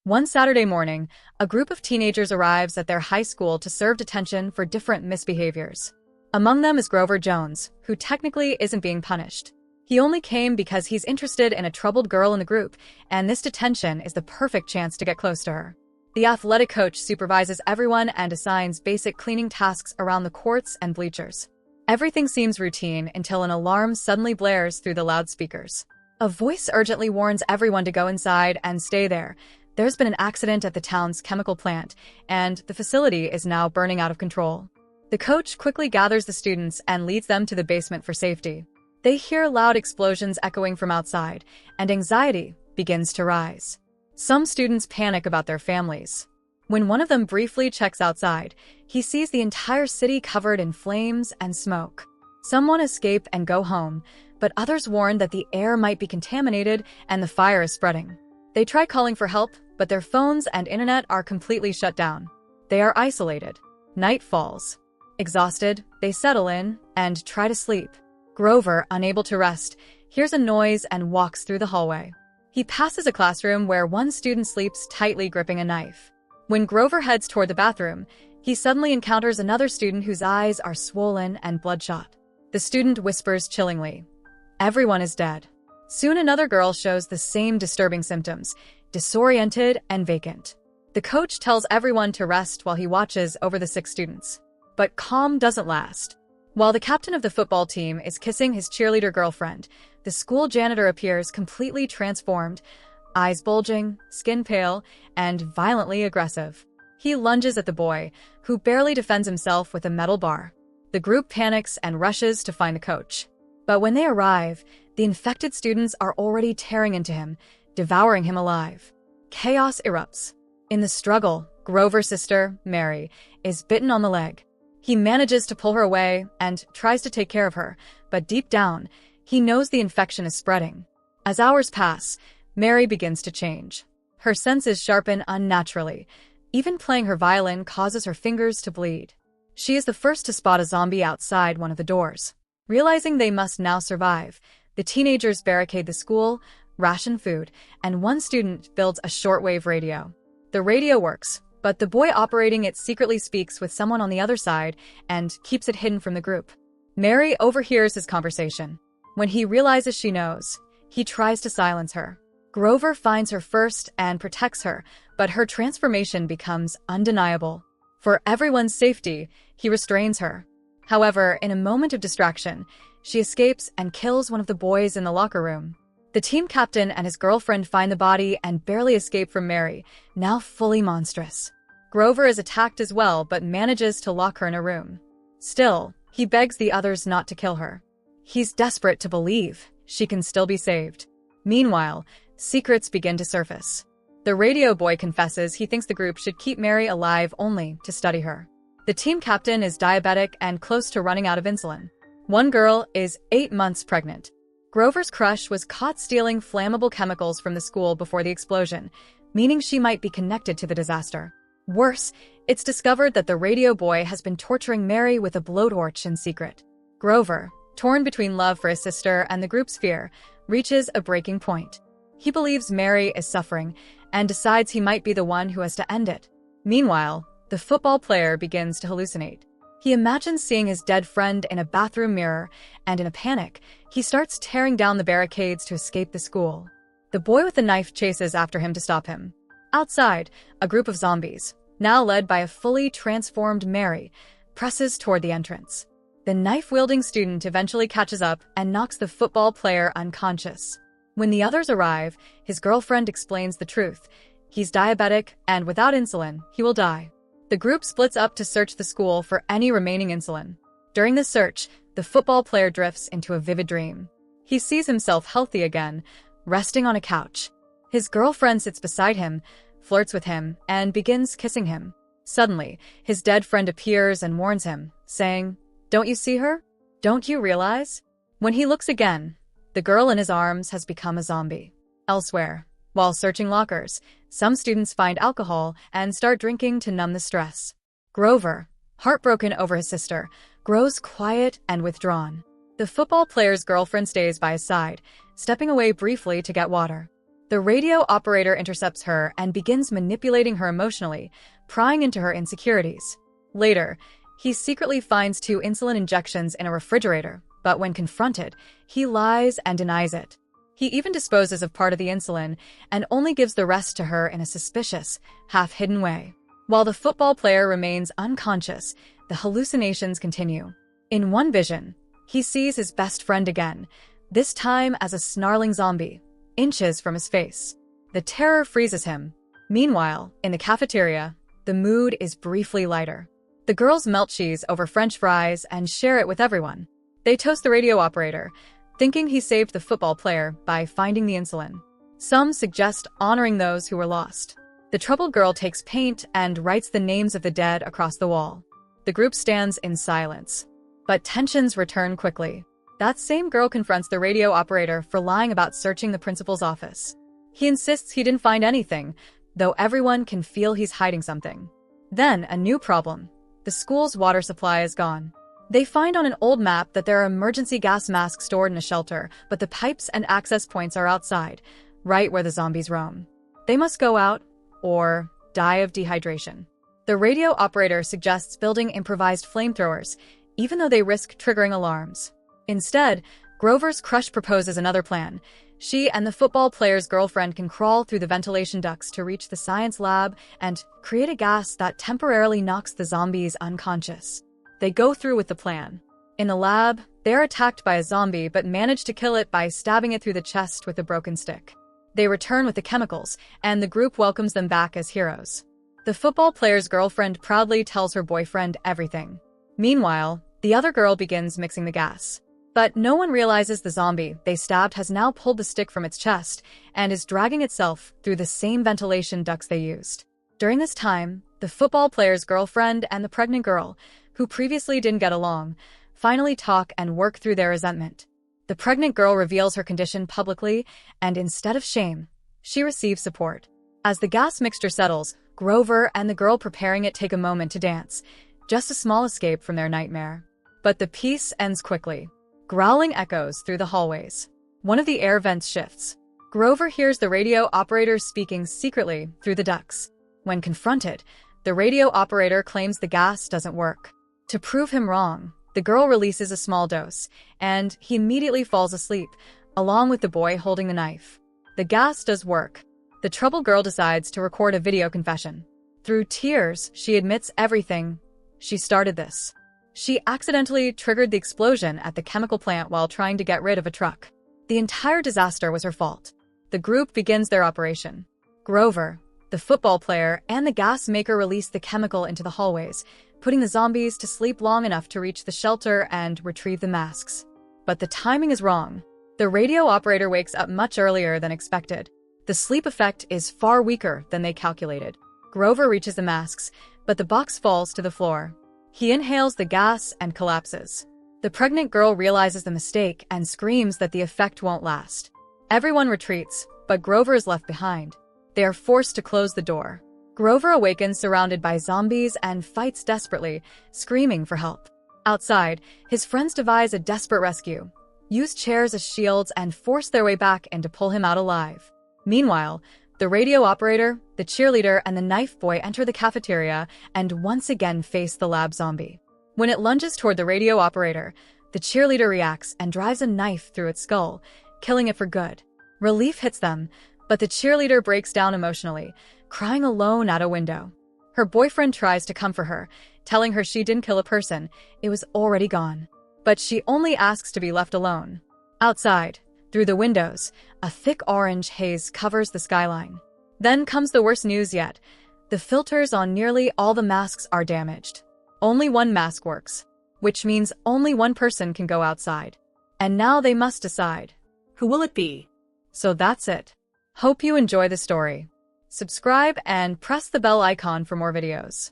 One Saturday morning, a group of teenagers arrives at their high school to serve detention for different misbehaviors. Among them is Grover Jones, who technically isn't being punished. He only came because he's interested in a troubled girl in the group, and this detention is the perfect chance to get close to her. The athletic coach supervises everyone and assigns basic cleaning tasks around the courts and bleachers. Everything seems routine until an alarm suddenly blares through the loudspeakers. A voice urgently warns everyone to go inside and stay there. There's been an accident at the town's chemical plant, and the facility is now burning out of control. The coach quickly gathers the students and leads them to the basement for safety. They hear loud explosions echoing from outside, and anxiety begins to rise. Some students panic about their families. When one of them briefly checks outside, he sees the entire city covered in flames and smoke. Some want to escape and go home, but others warn that the air might be contaminated and the fire is spreading. They try calling for help, but their phones and internet are completely shut down. They are isolated. Night falls. Exhausted, they settle in and try to sleep. Grover, unable to rest, hears a noise and walks through the hallway. He passes a classroom where one student sleeps tightly gripping a knife. When Grover heads toward the bathroom, he suddenly encounters another student whose eyes are swollen and bloodshot. The student whispers chillingly, "Everyone is dead." Soon another girl shows the same disturbing symptoms, disoriented and vacant. The coach tells everyone to rest while he watches over the 6 students. But calm doesn't last. While the captain of the football team is kissing his cheerleader girlfriend, the school janitor appears completely transformed, eyes bulging, skin pale, and violently aggressive. He lunges at the boy, who barely defends himself with a metal bar. The group panics and rushes to find the coach. But when they arrive, the infected students are already tearing into him, devouring him alive. Chaos erupts. In the struggle, Grover's sister, Mary, is bitten on the leg. He manages to pull her away and tries to take care of her, but deep down, he knows the infection is spreading. As hours pass, Mary begins to change. Her senses sharpen unnaturally. Even playing her violin causes her fingers to bleed. She is the first to spot a zombie outside one of the doors. Realizing they must now survive, the teenagers barricade the school, ration food, and one student builds a shortwave radio. The radio works, but the boy operating it secretly speaks with someone on the other side and keeps it hidden from the group. Mary overhears his conversation. When he realizes she knows, he tries to silence her. Grover finds her first and protects her, but her transformation becomes undeniable. For everyone's safety, he restrains her. However, in a moment of distraction, she escapes and kills one of the boys in the locker room. The team captain and his girlfriend find the body and barely escape from Mary, now fully monstrous. Grover is attacked as well but manages to lock her in a room. Still, he begs the others not to kill her. He's desperate to believe she can still be saved. Meanwhile, secrets begin to surface. The radio boy confesses he thinks the group should keep Mary alive only to study her. The team captain is diabetic and close to running out of insulin. One girl is 8 months pregnant. Grover's crush was caught stealing flammable chemicals from the school before the explosion, meaning she might be connected to the disaster. Worse, it's discovered that the radio boy has been torturing Mary with a blowtorch in secret. Grover, torn between love for his sister and the group's fear, reaches a breaking point. He believes Mary is suffering and decides he might be the one who has to end it. Meanwhile, the football player begins to hallucinate. He imagines seeing his dead friend in a bathroom mirror, and in a panic, he starts tearing down the barricades to escape the school. The boy with the knife chases after him to stop him. Outside, a group of zombies, now led by a fully transformed Mary, presses toward the entrance. The knife-wielding student eventually catches up and knocks the football player unconscious. When the others arrive, his girlfriend explains the truth. He's diabetic, and without insulin, he will die. The group splits up to search the school for any remaining insulin. During the search, the football player drifts into a vivid dream. He sees himself healthy again, resting on a couch. His girlfriend sits beside him, flirts with him, and begins kissing him. Suddenly, his dead friend appears and warns him, saying, "Don't you see her? Don't you realize?" When he looks again, the girl in his arms has become a zombie. Elsewhere, while searching lockers, some students find alcohol and start drinking to numb the stress. Grover, heartbroken over his sister, grows quiet and withdrawn. The football player's girlfriend stays by his side, stepping away briefly to get water. The radio operator intercepts her and begins manipulating her emotionally, prying into her insecurities. Later, he secretly finds 2 insulin injections in a refrigerator, but when confronted, he lies and denies it. He even disposes of part of the insulin and only gives the rest to her in a suspicious, half-hidden way. While the football player remains unconscious, the hallucinations continue. In one vision, he sees his best friend again, this time as a snarling zombie, inches from his face. The terror freezes him. Meanwhile, in the cafeteria, the mood is briefly lighter. The girls melt cheese over French fries and share it with everyone. They toast the radio operator, thinking he saved the football player by finding the insulin. Some suggest honoring those who were lost. The troubled girl takes paint and writes the names of the dead across the wall. The group stands in silence. But tensions return quickly. That same girl confronts the radio operator for lying about searching the principal's office. He insists he didn't find anything, though everyone can feel he's hiding something. Then, a new problem. The school's water supply is gone. They find on an old map that there are emergency gas masks stored in a shelter, but the pipes and access points are outside, right where the zombies roam. They must go out, or die of dehydration. The radio operator suggests building improvised flamethrowers, even though they risk triggering alarms. Instead, Grover's crush proposes another plan. She and the football player's girlfriend can crawl through the ventilation ducts to reach the science lab and create a gas that temporarily knocks the zombies unconscious. They go through with the plan. In the lab, they're attacked by a zombie but manage to kill it by stabbing it through the chest with a broken stick. They return with the chemicals, and the group welcomes them back as heroes. The football player's girlfriend proudly tells her boyfriend everything. Meanwhile, the other girl begins mixing the gas. But no one realizes the zombie they stabbed has now pulled the stick from its chest and is dragging itself through the same ventilation ducts they used. During this time, the football player's girlfriend and the pregnant girl, who previously didn't get along, finally talk and work through their resentment. The pregnant girl reveals her condition publicly, and instead of shame, she receives support. As the gas mixture settles, Grover and the girl preparing it take a moment to dance, just a small escape from their nightmare. But the piece ends quickly. Growling echoes through the hallways. One of the air vents shifts. Grover hears the radio operator speaking secretly through the ducts. When confronted, the radio operator claims the gas doesn't work. To prove him wrong, the girl releases a small dose, and he immediately falls asleep, along with the boy holding the knife. The gas does work. The troubled girl decides to record a video confession. Through tears, she admits everything. She started this. She accidentally triggered the explosion at the chemical plant while trying to get rid of a truck. The entire disaster was her fault. The group begins their operation. Grover, the football player, and the gas maker release the chemical into the hallways, putting the zombies to sleep long enough to reach the shelter and retrieve the masks. But the timing is wrong. The radio operator wakes up much earlier than expected. The sleep effect is far weaker than they calculated. Grover reaches the masks, but the box falls to the floor. He inhales the gas and collapses. The pregnant girl realizes the mistake and screams that the effect won't last. Everyone retreats, but Grover is left behind. They are forced to close the door. Grover awakens surrounded by zombies and fights desperately, screaming for help. Outside, his friends devise a desperate rescue, use chairs as shields, and force their way back in to pull him out alive. Meanwhile, the radio operator, the cheerleader, and the knife boy enter the cafeteria and once again face the lab zombie. When it lunges toward the radio operator, the cheerleader reacts and drives a knife through its skull, killing it for good. Relief hits them, but the cheerleader breaks down emotionally, crying alone out a window. Her boyfriend tries to comfort her, telling her she didn't kill a person, it was already gone. But she only asks to be left alone. Outside, through the windows, a thick orange haze covers the skyline. Then comes the worst news yet. The filters on nearly all the masks are damaged. Only one mask works, which means only one person can go outside. And now they must decide. Who will it be? So that's it. Hope you enjoy the story. Subscribe and press the bell icon for more videos.